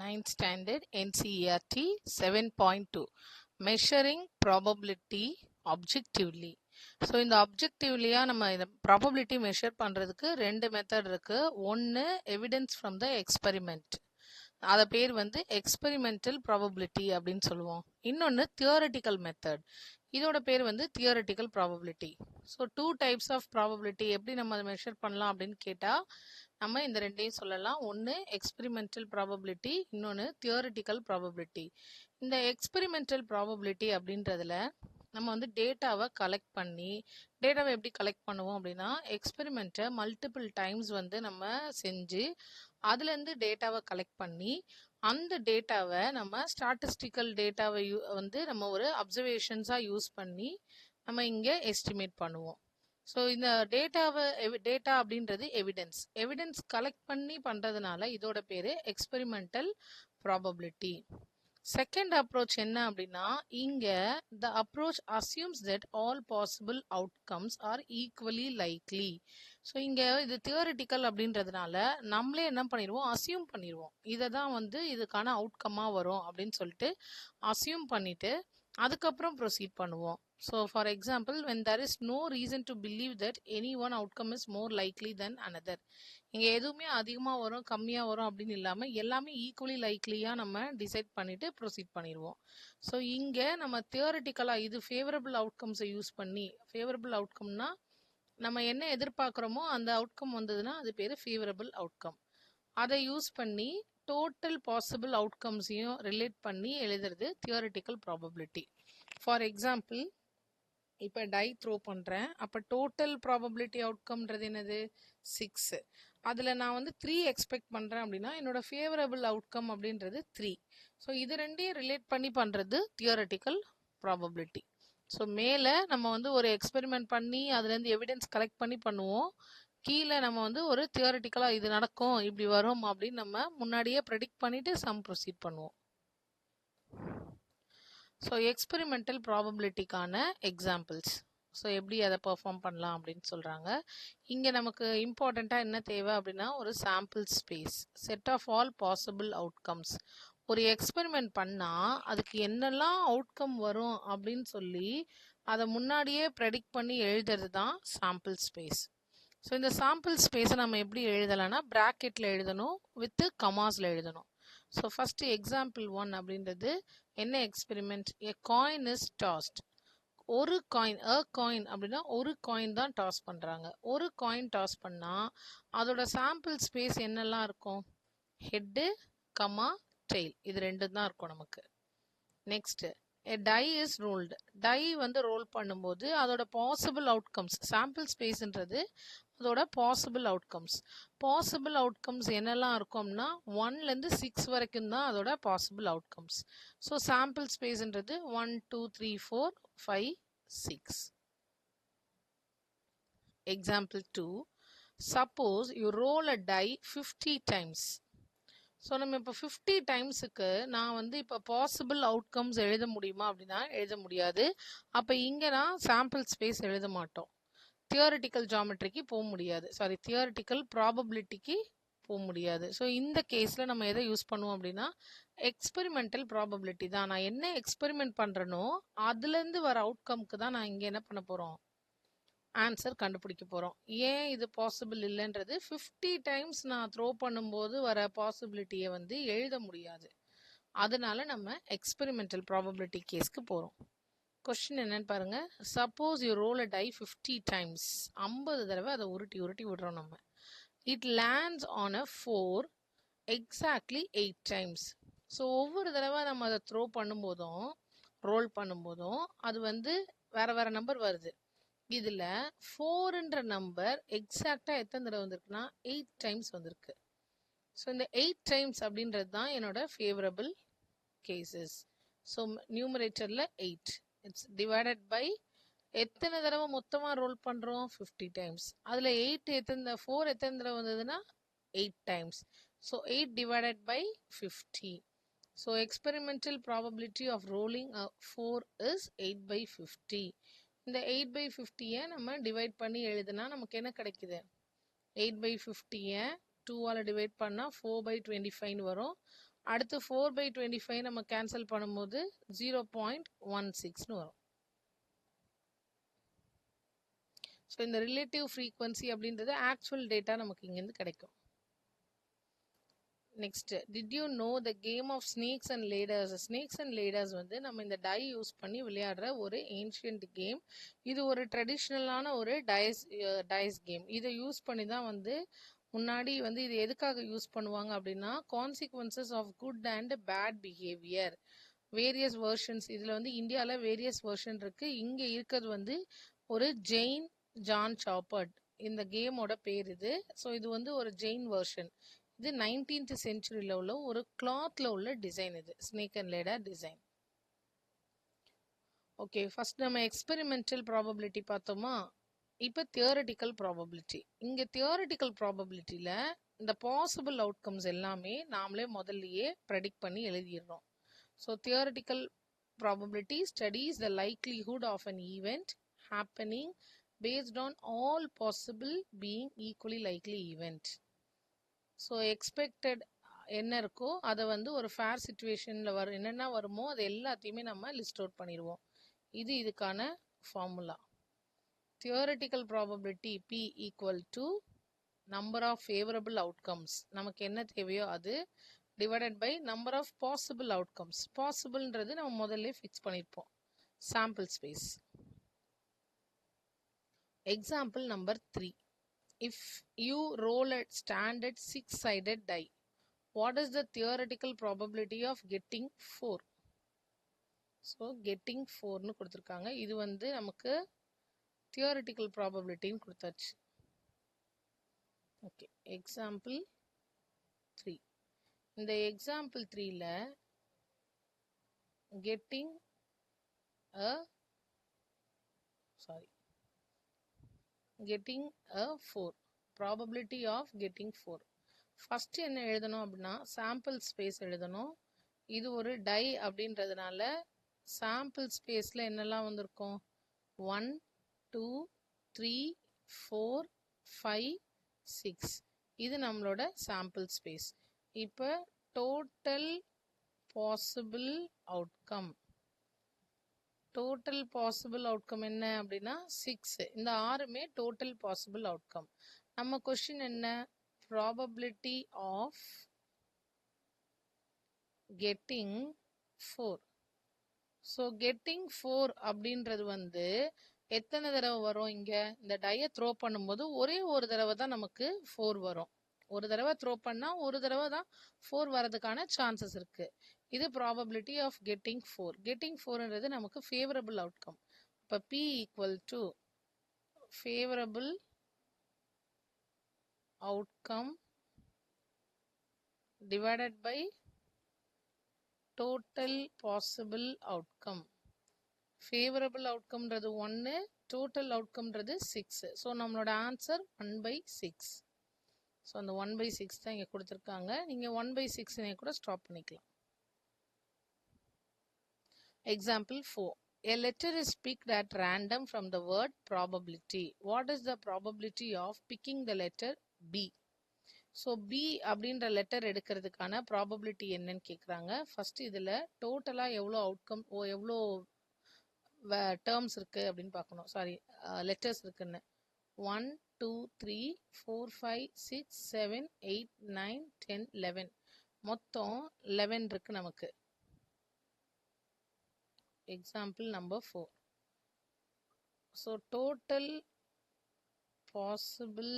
9th standard NCERT 7.2 measuring probability objectively. So இந்த ஆப்ஜெக்டிவ்லியா நம்ம இதை ப்ராபபிலிட்டி மெஷர் பண்ணுறதுக்கு ரெண்டு மெத்தட் இருக்கு. ஒன்று எவிடன்ஸ் ஃப்ரம் த எக்ஸ்பெரிமெண்ட், அதை பேர் வந்து எக்ஸ்பெரிமெண்டல் ப்ராபபிலிட்டி அப்படின்னு சொல்லுவோம். இன்னொன்று தியோரட்டிக்கல் மெத்தட், இதோட பேர் வந்து theoretical probability. So 2 types of probability எப்படி நம்ம அதை மெஷர் பண்ணலாம் அப்படின்னு கேட்டால் நம்ம இந்த ரெண்டையும் சொல்லலாம். ஒன்று எக்ஸ்பெரிமெண்டல் ப்ராபபிலிட்டி, இன்னொன்று தியோரட்டிக்கல் ப்ராபபிலிட்டி. இந்த எக்ஸ்பெரிமெண்டல் ப்ராபபிலிட்டி அப்படின்றதுல நம்ம வந்து டேட்டாவை கலெக்ட் பண்ணி, டேட்டாவை எப்படி கலெக்ட் பண்ணுவோம் அப்படின்னா எக்ஸ்பெரிமெண்ட்டை மல்டிபிள் டைம்ஸ் வந்து நம்ம செஞ்சு அதுலேருந்து டேட்டாவை கலெக்ட் பண்ணி அந்த டேட்டாவை நம்ம ஸ்டாட்டிஸ்டிக்கல் டேட்டாவை வந்து நம்ம ஒரு அப்சர்வேஷன்ஸாக யூஸ் பண்ணி நம்ம இங்கே எஸ்டிமேட் பண்ணுவோம். ஸோ இந்த டேட்டா அப்படின்றது எவிடன்ஸ் கலெக்ட் பண்ணி பண்ணுறதுனால இதோட பேர் எக்ஸ்பெரிமெண்டல் ப்ராபபிலிட்டி. செகண்ட் அப்ரோச் என்ன அப்படின்னா, இங்கே த approach assumes that all possible outcomes R equally likely. So இங்கே இது தியோரிட்டிக்கல் அப்படின்றதுனால நம்மளே என்ன பண்ணிடுவோம், அசியூம் பண்ணிடுவோம் இதை தான் வந்து இதுக்கான அவுட்கம்மாக வரும் அப்படின்னு சொல்லிட்டு அசியூம் பண்ணிட்டு அதுக்கப்புறம் ப்ரொசீட் பண்ணுவோம். So for example, when there is no reason to believe that any one outcome is more likely than another, இங்கே எதுவுமே அதிகமாக வரும் கம்மியாக வரும் அப்படின்னு இல்லாமல் எல்லாமே ஈக்குவலி லைக்லியாக நம்ம டிசைட் பண்ணிட்டு ப்ரொசீட் பண்ணிடுவோம். ஸோ இங்கே நம்ம தியோரிட்டிக்கலாக இது ஃபேவரபிள் அவுட்கம்ஸை யூஸ் பண்ணி, ஃபேவரபிள் அவுட்கம்னா நம்ம என்ன எதிர்பார்க்குறோமோ அந்த அவுட்கம் வந்ததுன்னா அது பேர் ஃபேவரபிள் அவுட்கம். அதை யூஸ் பண்ணி டோட்டல் பாசிபிள் அவுட்கம்ஸையும் ரிலேட் பண்ணி எழுதுறது தியோரிட்டிக்கல் ப்ராபபிலிட்டி. ஃபார் எக்ஸாம்பிள், இப்போ டை த்ரோ பண்ணுறேன், அப்போ டோட்டல் ப்ராபபிலிட்டி அவுட்கம்ன்றது என்னது 6. அதில் நான் வந்து 3 எக்ஸ்பெக்ட் பண்ணுறேன் அப்படின்னா என்னோட ஃபேவரபிள் அவுட்கம் அப்படின்றது 3. ஸோ இது ரெண்டையும் ரிலேட் பண்ணி பண்ணுறது தியோரிட்டிக்கல் ப்ராபபிலிட்டி. ஸோ மேலே நம்ம வந்து ஒரு எக்ஸ்பெரிமெண்ட் பண்ணி அதுலேருந்து எவிடன்ஸ் கலெக்ட் பண்ணி பண்ணுவோம், கீழே நம்ம வந்து ஒரு தியோரிட்டிக்கலாக இது நடக்கும் இப்படி வரும் அப்படின்னு நம்ம முன்னாடியே ப்ரெடிக்ட் பண்ணிவிட்டு சம் ப்ரொசீட் பண்ணுவோம். ஸோ எக்ஸ்பெரிமெண்டல் ப்ராபபிலிட்டிக்கான எக்ஸாம்பிள்ஸ், ஸோ எப்படி அதை பெர்ஃபார்ம் பண்ணலாம் அப்படின்னு சொல்கிறாங்க. இங்கே நமக்கு இம்பார்ட்டண்ட்டாக என்ன தேவை அப்படின்னா ஒரு sample space, set of all possible outcomes. ஒரு எக்ஸ்பெரிமெண்ட் பண்ணால் அதுக்கு என்னெல்லாம் அவுட்கம் வரும் அப்படின்னு சொல்லி அதை முன்னாடியே ப்ரெடிக்ட் பண்ணி எழுதுறது தான் சாம்பிள் ஸ்பேஸ். ஸோ இந்த சாம்பிள் ஸ்பேஸை நம்ம எப்படி எழுதலாம்னா ப்ராக்கெட்டில் எழுதணும், வித்து கமாஸில் எழுதணும். ஸோ ஃபஸ்ட்டு எக்ஸாம்பிள் 1 அப்படின்றது என்ன experiment, a coin is tossed. ஒரு காயின், காயின் அப்படின்னா ஒரு காயின் தான் டாஸ் பண்ணுறாங்க. ஒரு காயின் டாஸ் பண்ணால் அதோட சாம்பிள் ஸ்பேஸ் என்னெல்லாம் இருக்கும், ஹெட்டு கமா டெயில், இது ரெண்டு தான் இருக்கும் நமக்கு. Next a die is rolled. Die வந்து ரோல் பண்ணும்போது அதோட பாசிபிள் அவுட்கம்ஸ், சாம்பிள் ஸ்பேஸ்ன்றது அதோட பாசிபிள் அவுட்கம்ஸ். பாசிபிள் அவுட்கம்ஸ் என்னெல்லாம் இருக்கும்னா 1லேருந்து 6 வரைக்கும் தான் அதோட பாசிபிள் அவுட்கம்ஸ். ஸோ சாம்பிள் ஸ்பேஸ்ன்றது 1 2 3 4 5 6. Example 2, suppose you roll a die 50 times. So நம்ம இப்போ 50 டைம்ஸுக்கு நான் வந்து இப்போ பாசிபிள் அவுட்கம்ஸ் எழுத முடியுமா அப்படின்னா எழுத முடியாது. அப்போ இங்கே நான் சாம்பிள் ஸ்பேஸ் எழுத மாட்டோம், தியோரிட்டிக்கல் ஜாமெட்ரிக்கு போக முடியாது, தியோரிட்டிக்கல் ப்ராபபிலிட்டிக்கு போக முடியாது. ஸோ இந்த கேஸில் நம்ம எதை யூஸ் பண்ணுவோம் அப்படின்னா எக்ஸ்பெரிமெண்டல் ப்ராபபிலிட்டி தான். நான் என்ன எக்ஸ்பெரிமெண்ட் பண்ணுறனோ அதுலேருந்து வர அவுட்கம்க்கு தான் நான் இங்கே என்ன பண்ண போகிறோம், ஆன்சர் கண்டுபிடிக்க போகிறோம். ஏன் இது பாசிபிள் இல்லைன்றது 50 டைம்ஸ் நான் த்ரோ பண்ணும்போது வர பாசிபிலிட்டியை வந்து எழுத முடியாது, அதனால நம்ம எக்ஸ்பெரிமெண்டல் ப்ராபபிலிட்டி கேஸ்க்கு போகிறோம். கொஸ்டின் என்னன்னு பாருங்க, suppose you roll a die 50 times, 50 தடவை அதை உருட்டி உருட்டி விடுறோம் நம்ம. It lands on a 4 exactly 8 times. So ஒவ்வொரு தடவை நம்ம அதை த்ரோ பண்ணும்போதும் ரோல் பண்ணும்போதும் அது வந்து வேற வேற நம்பர் வருது. இதில் 4ன்ற நம்பர் எக்ஸாக்டாக எத்தனை தடவை வந்திருக்குன்னா 8 டைம்ஸ் வந்திருக்கு. ஸோ இந்த 8 டைம்ஸ் அப்படின்றது தான் என்னோட ஃபேவரபிள் கேசஸ். ஸோ நியூமரேட்டரில் 8, இட்ஸ் டிவைடட் பை எத்தனை தடவை மொத்தமாக ரோல் பண்ணுறோம் 50 டைம்ஸ். அதில் 4 எத்தனை தடவை வந்ததுன்னா 8 times. So 8 divided by 50. So experimental probability of rolling 4 is 8 by 50. இந்த 8 by 50-ஐ நம்ம டிவைட் பண்ணி எழுதுனா நமக்கு என்ன கிடைக்குது, 8 by 50-ஐ 2ஆல் டிவைட் பண்ணால் 4 by 25 வரும். அடுத்து 4/25 நம்ம கேன்சல் பண்ணும்போது 0.16ன்னு வரும். ஸோ இந்த ரிலேட்டிவ் ஃப்ரீக்வன்சி அப்படின்றது ஆக்சுவல் டேட்டா நமக்கு இங்கேருந்து கிடைக்கும். Next, did you know the game of snakes and ladders? Snakes and ladders வந்து நம்ம இந்த டை யூஸ் பண்ணி விளையாடுற ஒரு ஏன்ஷியன்ட் கேம். இது ஒரு ட்ரெடிஷ்னலான ஒரு டைஸ் கேம். இதை யூஸ் பண்ணி தான் வந்து முன்னாடி வந்து இது எதுக்காக யூஸ் பண்ணுவாங்க அப்படின்னா consequences of good and bad behaviour. Various versions இதில் வந்து இந்தியாவில் வேரியஸ் வெர்ஷன் இருக்கு. இங்கே இருக்கிறது வந்து ஒரு ஜெயின் ஜான் சாப்பர்ட் இந்த கேமோட பேர் இது. ஸோ இது வந்து ஒரு ஜெயின் வெர்ஷன். இது 19th சென்ச்சுரியில் உள்ள ஒரு கிளாத்ல உள்ள டிசைன். இது snake and ladder design. Okay, first நம்ம எக்ஸ்பெரிமெண்டல் ப்ராபபிலிட்டி பார்த்தோமா. இப்போ தியோரிட்டிக்கல் ப்ராபபிலிட்டி. இங்கே தியோரிட்டிக்கல் ப்ராபபிலிட்டியில் இந்த பாசிபிள் அவுட்கம்ஸ் எல்லாமே நாமளே முதல்லையே ப்ரெடிக்ட் பண்ணி எழுதிடுறோம். So theoretical probability studies the likelihood of an event happening based on all possible being equally likely event. So expected என்ன இருக்கோ அதை வந்து ஒரு ஃபேர் சுச்சுவேஷனில் என்னென்ன வருமோ அது எல்லாத்தையுமே நம்ம லிஸ்ட் அவுட் பண்ணிடுவோம். இது இதுக்கான formula. Theoretical probability P equal to number of favourable outcomes, நமக்கு என்ன தேவையோ அது, divided by number of possible outcomes. பாசிபிள்ன்றது நம்ம முதல்ல ஃபிக்ஸ் பண்ணியிருப்போம், sample space. Example number 3. If you roll a standard 6-sided die, what is the theoretical probability of getting 4? So getting 4னு கொடுத்துருக்காங்க. இது வந்து நமக்கு theoretical probabilityன்னு கொடுத்தாச்சு. Okay, example 3. இந்த எக்ஸாம்பிள் 3ல getting a 4, probability of getting 4. First என்ன எழுதணும் அப்படின்னா சாம்பிள் ஸ்பேஸ் எழுதணும். இது ஒரு டை அப்படின்றதுனால சாம்பிள் ஸ்பேஸில் என்னெல்லாம் வந்திருக்கும், 1 2 3 4 5 6. இது நம்மளோட சாம்பிள் ஸ்பேஸ். இப்போ total possible outcome, total possible outcome என்ன அப்படின்னா 6. இந்த 6மே டோட்டல் பாசிபிள் அவுட்கம். நம்ம கொஸ்டின் என்ன, probability of getting 4. So getting 4 அப்படின்றது வந்து எத்தனை தடவை வரும், இங்கே இந்த டையை த்ரோ பண்ணும்போது ஒரே ஒரு தடவை தான் நமக்கு 4 வரும். ஒரு தடவை த்ரோ பண்ணால் ஒரு தடவை தான் 4 வரதுக்கான சான்சஸ் இருக்கு. இது ப்ராபபிலிட்டி ஆஃப் கெட்டிங் 4. கெட்டிங் 4ன்றது நமக்கு ஃபேவரபிள் அவுட்கம். இப்போ P equal to favourable outcome divided by total possible outcome. Favourable அவுட்கம்ன்றது 1, டோட்டல் அவுட்கம்ன்றது 6. ஸோ நம்மளோட ஆன்சர் 1/6. ஸோ அந்த 1/6 தான் இங்கே கொடுத்துருக்காங்க. நீங்கள் 1/6 கூட ஸ்டாப் பண்ணிக்கலாம். Example 4. A letter is picked at random from the word probability. What is the probability of picking the letter B? So B அப்படின்ற லெட்டர் எடுக்கிறதுக்கான ப்ராபபிலிட்டி என்னன்னு கேட்குறாங்க. ஃபர்ஸ்ட் இதில் டோட்டலாக எவ்வளோ அவுட்கம், எவ்வளோ டேர்ம்ஸ் இருக்குது அப்படின்னு பார்க்கணும். லெட்டர்ஸ் இருக்குன்னு. 1 2 3 4 5 6 7 8 9 10 11. மொத்தம் 11 இருக்கு நமக்கு. Example number 4. So total possible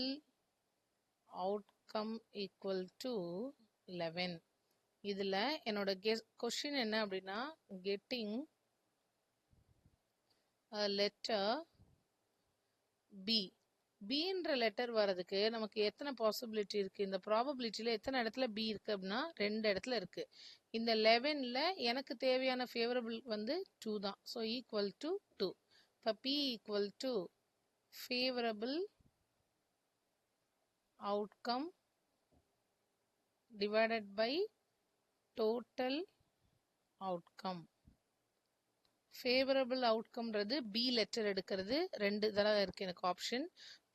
outcome equal to 11. இதுல என்னோட question என்ன அப்படின்னா getting a letter B. Bன்ற லெட்டர் வரதுக்கு நமக்கு எத்தனை பாசிபிலிட்டி இருக்கு, இந்த ப்ராபபிலிட்டியில எத்தனை இடத்துல B இருக்கு அப்படின்னா 2 இடத்துல இருக்கு. இந்த 11ல எனக்கு தேவையான ஃபேவரபிள் வந்து 2 தான். So equal to 2. இப்போ P equal to favourable outcome divided by total outcome. Favourable அவுட்கம்ன்றது பி லெட்டர் எடுக்கிறது 2 தடவை இருக்கு எனக்கு ஆப்ஷன்.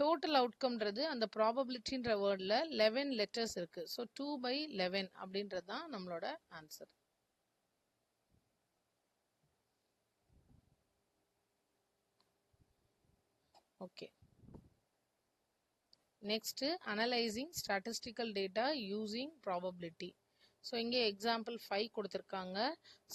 டோட்டல் அவுட்கம்ன்றது அந்த ப்ராபபிலிட்டின்ற வேர்டில் 11 லெட்டர்ஸ் இருக்கு. ஸோ 2/11 அப்படின்றது தான் நம்மளோட answer. Okay, next analysing statistical data using probability. So இங்கே எக்ஸாம்பிள் 5 கொடுத்துருக்காங்க.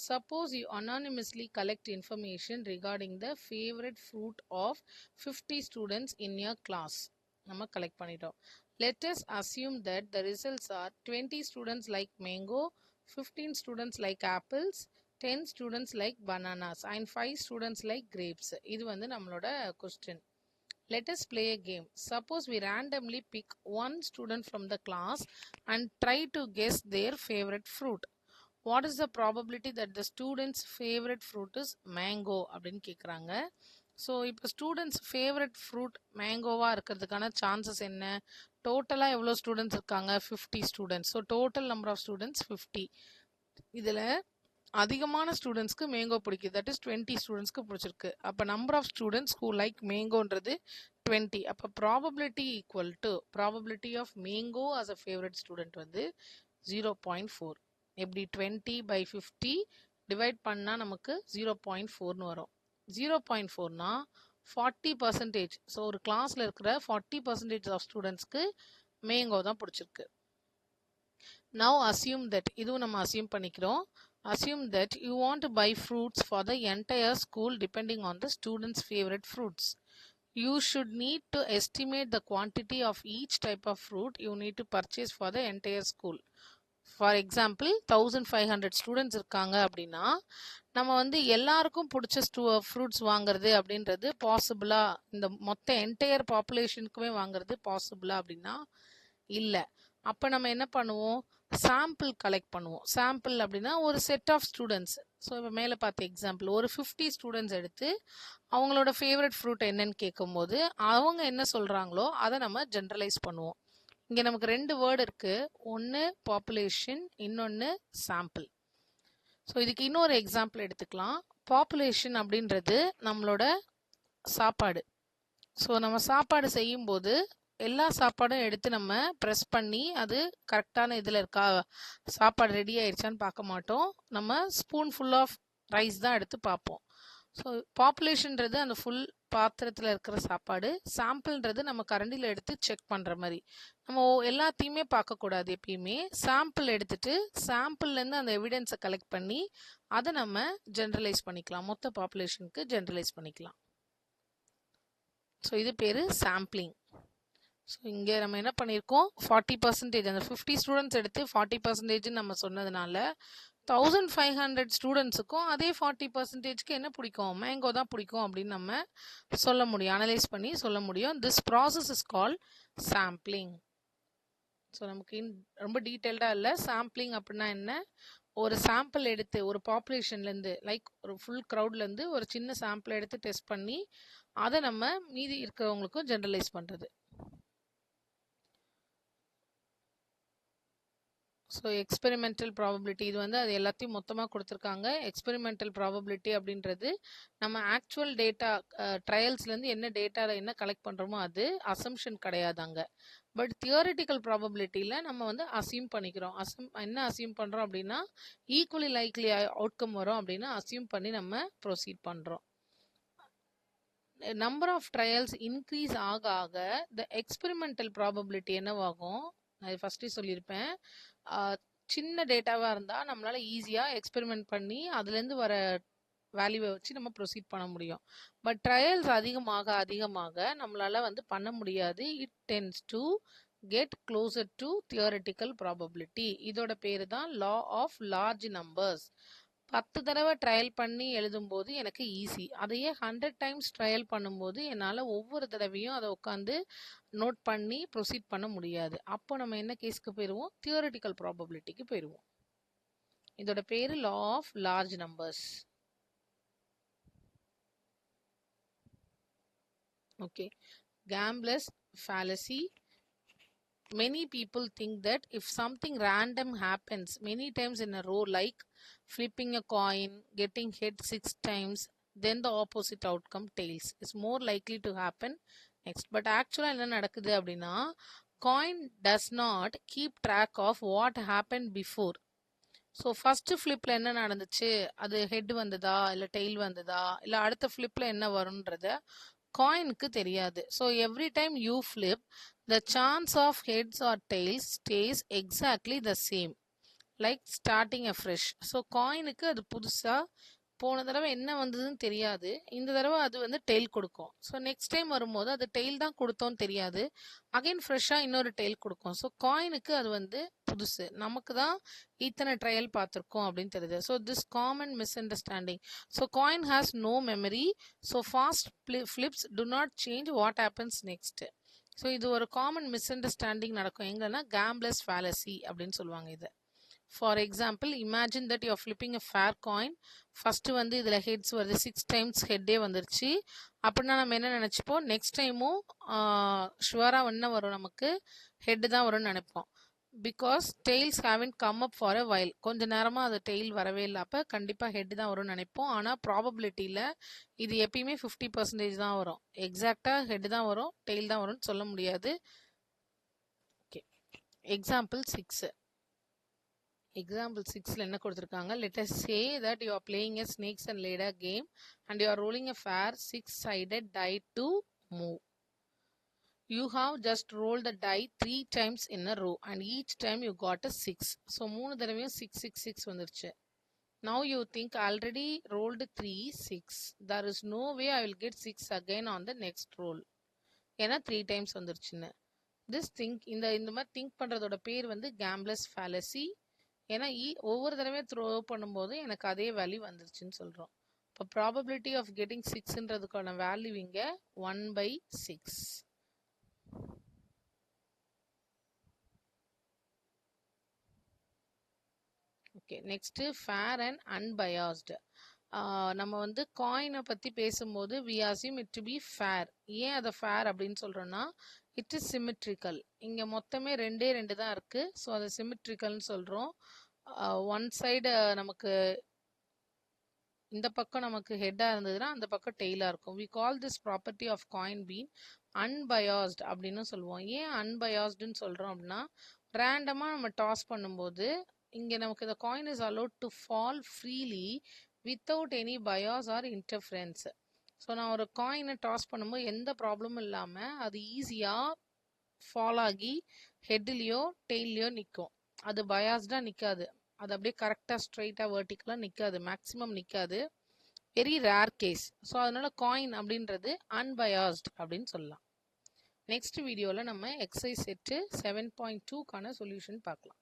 Suppose you anonymously collect information regarding the favourite fruit of 50 students in your class. நம்ம கலெக்ட் பண்ணிட்டோம். Let us assume that the results are 20 students like mango, 15 students like apples, 10 students like bananas and 5 students like grapes. இது வந்து நம்மளோட question. Let us play a game. Suppose we randomly pick one student from the class and try to guess their favorite fruit. What is the probability that the student's favorite fruit is mango அப்படின்னு கேட்குறாங்க. So இப்போ students favourite fruit மேங்கோவாக இருக்கிறதுக்கான chances என்ன? டோட்டலாக எவ்வளோ students இருக்காங்க? 50 students. So total number of students 50. இதில் அதிகமான ஸ்டூடெண்ட்ஸ்க்கு மேங்கோ பிடிக்குது, தட் இஸ் 20 ஸ்டூடெண்ட்ஸ்க்கு பிடிச்சிருக்கு. அப்போ number of students who like மேங்கோன்றது 20. அப்போ probability equal to probability of mango as a favourite student வந்து 0.4. எப்படி 20/50 டிவைட் பண்ணால் நமக்கு 0.4ன்னு வரும். 0.4னா 40%. ஸோ ஒரு கிளாஸில் இருக்கிற 40% ஆஃப் ஸ்டூடெண்ட்ஸ்க்கு மேங்கோ தான் பிடிச்சிருக்கு. Now assume that, இதுவும் நம்ம அசியூம் பண்ணிக்கிறோம். Assume that you want to buy fruits for the entire school depending on the students' favorite fruits. You should need to estimate the quantity of each type of fruit you need to purchase for the entire school. For example, 1500 students இருக்காங்க அப்படின்னா நம்ம வந்து எல்லாருக்கும் பிடிச்ச fruits வாங்குறது அப்படின்றது பாசிபிளா, இந்த மொத்த என்டையர் பாப்புலேஷனுக்குமே வாங்குறது பாசிபிளா அப்படின்னா இல்லை. அப்போ நம்ம என்ன பண்ணுவோம்? சாம்பிள் கலெக்ட் பண்ணுவோம். சாம்பிள் அப்படின்னா ஒரு செட் ஆஃப் ஸ்டூடெண்ட்ஸ். ஸோ இப்போ மேலே பார்த்த எக்ஸாம்பிள் ஒரு 50 ஸ்டூடெண்ட்ஸ் எடுத்து அவங்களோட ஃபேவரட் ஃப்ரூட் என்னன்னு கேட்கும்போது அவங்க என்ன சொல்கிறாங்களோ அதை நம்ம ஜென்ரலைஸ் பண்ணுவோம். இங்கே நமக்கு 2 வேர்டு இருக்குது. ஒன்று பாப்புலேஷன், இன்னொன்று சாம்பிள். ஸோ இதுக்கு இன்னொரு எக்ஸாம்பிள் எடுத்துக்கலாம். பாப்புலேஷன் அப்படின்றது நம்மளோட சாப்பாடு. ஸோ நம்ம சாப்பாடு செய்யும்போது எல்லா சாப்பாடும் எடுத்து நம்ம ப்ரெஸ் பண்ணி அது கரெக்டான இதில் இருக்கா, சாப்பாடு ரெடி ஆயிடுச்சான்னு பார்க்க மாட்டோம். நம்ம ஸ்பூன் ஃபுல் ஆஃப் ரைஸ் தான் எடுத்து பார்ப்போம். ஸோ பாப்புலேஷன்றது அந்த ஃபுல் பாத்திரத்தில் இருக்கிற சாப்பாடு. சாம்பிள்ன்றது நம்ம கரண்டியில் எடுத்து செக் பண்ணுற மாதிரி. நம்ம எல்லாத்தையுமே பார்க்கக்கூடாது. எப்பயுமே சாம்பிள் எடுத்துட்டு சாம்பிள்லேருந்து அந்த எவிடன்ஸை கலெக்ட் பண்ணி அதை நம்ம ஜென்ரலைஸ் பண்ணிக்கலாம், மொத்த பாப்புலேஷனுக்கு ஜென்ரலைஸ் பண்ணிக்கலாம். ஸோ இது பேர் சாம்பிளிங். ஸோ இங்கே நம்ம என்ன பண்ணியிருக்கோம்? 40%, அந்த 50 ஸ்டூடெண்ட்ஸ் எடுத்து 40% நம்ம சொன்னதுனால 1500 ஸ்டூடெண்ட்ஸுக்கும் அதே 40%க்கு என்ன பிடிக்கும்? மேங்கோ தான் பிடிக்கும் அப்படின்னு நம்ம சொல்ல முடியும், அனலைஸ் பண்ணி சொல்ல முடியும். This process is called sampling. So நமக்கு ரொம்ப டீட்டெயில்டாக இல்லை. சாம்பிளிங் அப்படின்னா என்ன? ஒரு சாம்பிள் எடுத்து ஒரு பாப்புலேஷன்லேருந்து, லைக் ஒரு ஃபுல் க்ரௌட்லேருந்து ஒரு சின்ன சாம்பிள் எடுத்து டெஸ்ட் பண்ணி அதை நம்ம மீதி இருக்கிறவங்களுக்கும் ஜென்ரலைஸ் பண்ணுறது. ஸோ எக்ஸ்பெரிமெண்டல் ப்ராபபிலிட்டி, இது வந்து அது எல்லாத்தையும் மொத்தமாக கொடுத்துருக்காங்க. எக்ஸ்பெரிமெண்டல் ப்ராபபிலிட்டி அப்படின்றது நம்ம ஆக்சுவல் டேட்டா ட்ரையல்ஸ்லேருந்து என்ன டேட்டாவில் என்ன கலெக்ட் பண்ணுறோமோ அது அசம்ஷன் கிடையாது அங்கே. பட் தியரிட்டிக்கல் ப்ராபபிலிட்டியில் நம்ம வந்து அசியூம் பண்ணிக்கிறோம். என்ன அசியூம் பண்ணுறோம் அப்படின்னா ஈக்குவலி லைக்லி அவுட்கம் வரும் அப்படின்னு அசியூம் பண்ணி நம்ம ப்ரொசீட் பண்ணுறோம். நம்பர் ஆஃப் ட்ரையல்ஸ் இன்க்ரீஸ் ஆக ஆக த எக்ஸ்பெரிமெண்டல் ப்ராபபிலிட்டி என்னவாகும்? நான் ஃபஸ்ட்டே சொல்லியிருப்பேன், சின்ன டேட்டாவாக இருந்தால் நம்மளால் ஈஸியாக எக்ஸ்பெரிமெண்ட் பண்ணி அதுலேருந்து வர வேல்யூவை வச்சு நம்ம ப்ரொசீட் பண்ண முடியும். பட் ட்ரையல்ஸ் அதிகமாக அதிகமாக நம்மளால் வந்து பண்ண முடியாது. It tends to get closer to theoretical probability. இதோட பேர் தான் லா ஆஃப் லார்ஜ் நம்பர்ஸ். 10 தடவை ட்ரையல் பண்ணி எழுதும்போது எனக்கு ஈஸி. அதையே 100 டைம்ஸ் ட்ரையல் பண்ணும்போது என்னால் ஒவ்வொரு தடவையும் அதை உட்காந்து நோட் பண்ணி ப்ரொசீட் பண்ண முடியாது. அப்போ நம்ம என்ன கேஸ்க்கு போயிடுவோம்? தியரிட்டிக்கல் ப்ராபபிலிட்டிக்கு போயிடுவோம். இதோட பேர் law of large numbers. Okay, gamblers fallacy. Many people think that if something random happens many times in a row, like flipping a coin, getting hit 6 times, then the opposite outcome, tails, is more likely to happen next. But actually என்ன நடக்குது அப்படின்னா, coin does not keep track of what happened before. So first ஃப்ளிப்ல என்ன நடந்துச்சு, அது head வந்ததா இல்லை tail வந்ததா இல்லை அடுத்த ஃப்ளிப்ல என்ன வரும்ன்றத காயினுக்கு தெரியாது. So every time you flip, the chance of heads or tails stays exactly the same, like starting a fresh. So காயினுக்கு அது புதுசாக போன தடவை என்ன வந்ததுன்னு தெரியாது, இந்த தடவை அது வந்து டெய்ல் கொடுக்கும். ஸோ நெக்ஸ்ட் டைம் வரும்போது அது டெய்ல் தான் கொடுத்தோன்னு தெரியாது, அகைன் ஃப்ரெஷ்ஷாக இன்னொரு டெய்ல் கொடுக்கும். ஸோ காயினுக்கு அது வந்து புதுசு, நமக்கு தான் இத்தனை ட்ரையல் பார்த்துருக்கோம் அப்படின்னு தெரியுது. So this common misunderstanding. So coin has no memory, so past flips do not change what happens next. So இது ஒரு காமன் மிஸ் அண்டர்ஸ்டாண்டிங் நடக்கும் எங்கன்னா கேம்ப்ளர்ஸ் ஃபேலசி அப்படின்னு சொல்லுவாங்க இதை. For example, imagine that you are flipping a fair coin. First வந்து இதில் heads வருது, 6 times ஹெட்டே வந்துருச்சு. அப்படின்னா நம்ம என்ன நினச்சிப்போம், நெக்ஸ்ட் டைமும் ஷுவராக என்ன வரும், நமக்கு ஹெட்டு தான் வரும்னு நினைப்போம். Because tails haven't come up for a while, கொஞ்சம் நேரமாக அது டெய்ல் வரவே இல்லை, அப்போ கண்டிப்பாக ஹெட்டு தான் வரும்னு நினைப்போம். ஆனால் ப்ராபபிலிட்டியில் இது எப்பயுமே 50% தான் வரும், எக்ஸாக்டாக ஹெட்டு தான் வரும் டெய்ல் தான் வரும்னு சொல்ல முடியாது. Okay, example 6. Example 6ல என்ன கொடுத்திருக்காங்க, let us say that you are playing a snakes and ladder game and you are rolling a fair 6-sided die to move. You have just rolled the die 3 times in a row and each time you got a 6. So 3 தடவையும் 6 6 6 வந்துருச்சு. Now you think already rolled 3 6. There is no way I will get 6 again on the next roll. ஏன்னா 3 times வந்துருச்சுன்னு. This இந்த மாதிரி think பண்றதோட பேர் வந்து gamblers fallacy. ஏன்னா ஒவ்வொரு தடவையும் த்ரோ பண்ணும்போது எனக்கு அதே வேல்யூ வந்துருச்சுன்னு சொல்கிறோம். இப்போ ப்ராபபிலிட்டி ஆஃப் கெட்டிங் 6ன்றதுக்கான வேல்யூ இங்கே 1/6. Okay, next fair and unbiased. நம்ம வந்து காயினை பற்றி பேசும்போது we assume it to be fair. ஏன் அதை ஃபேர் அப்படின்னு சொல்கிறோன்னா, இட் இஸ் சிமெட்ரிக்கல். இங்கே மொத்தமே 2 தான் இருக்குது, ஸோ அதை சிமெட்ரிக்கல்னு சொல்கிறோம். ஒன் சைடு நமக்கு இந்த பக்கம் நமக்கு ஹெட்டாக இருந்ததுன்னா அந்த பக்கம் டெய்லாக இருக்கும். We call this property of coin been unbiased அப்படின்னு சொல்லுவோம். ஏன் அன்பயாஸ்டுன்னு சொல்கிறோம் அப்படின்னா, ரேண்டமாக நம்ம டாஸ் பண்ணும்போது இங்கே நமக்கு இந்த coin is allowed to fall freely without any bias or interference. So நான் ஒரு காயினை டாஸ் பண்ணும்போது எந்த ப்ராப்ளமும் இல்லாமல் அது ஈஸியாக ஃபால் ஆகி ஹெட்லேயோ டெய்லையோ நிற்கும். அது பயாஸ்டாக நிற்காது, அது அப்படியே கரெக்டாக ஸ்ட்ரைட்டாக வெர்டிக்கலாக நிற்காது, மேக்ஸிமம் நிற்காது, வெரி ரேர் கேஸ். ஸோ அதனால காயின் அப்படின்றது அன்பயாஸ்ட் அப்படின்னு சொல்லலாம். நெக்ஸ்ட் வீடியோவில் நம்ம எக்ஸசைஸ் செட்டு 7.2க்கான சொல்யூஷன் பார்க்கலாம்.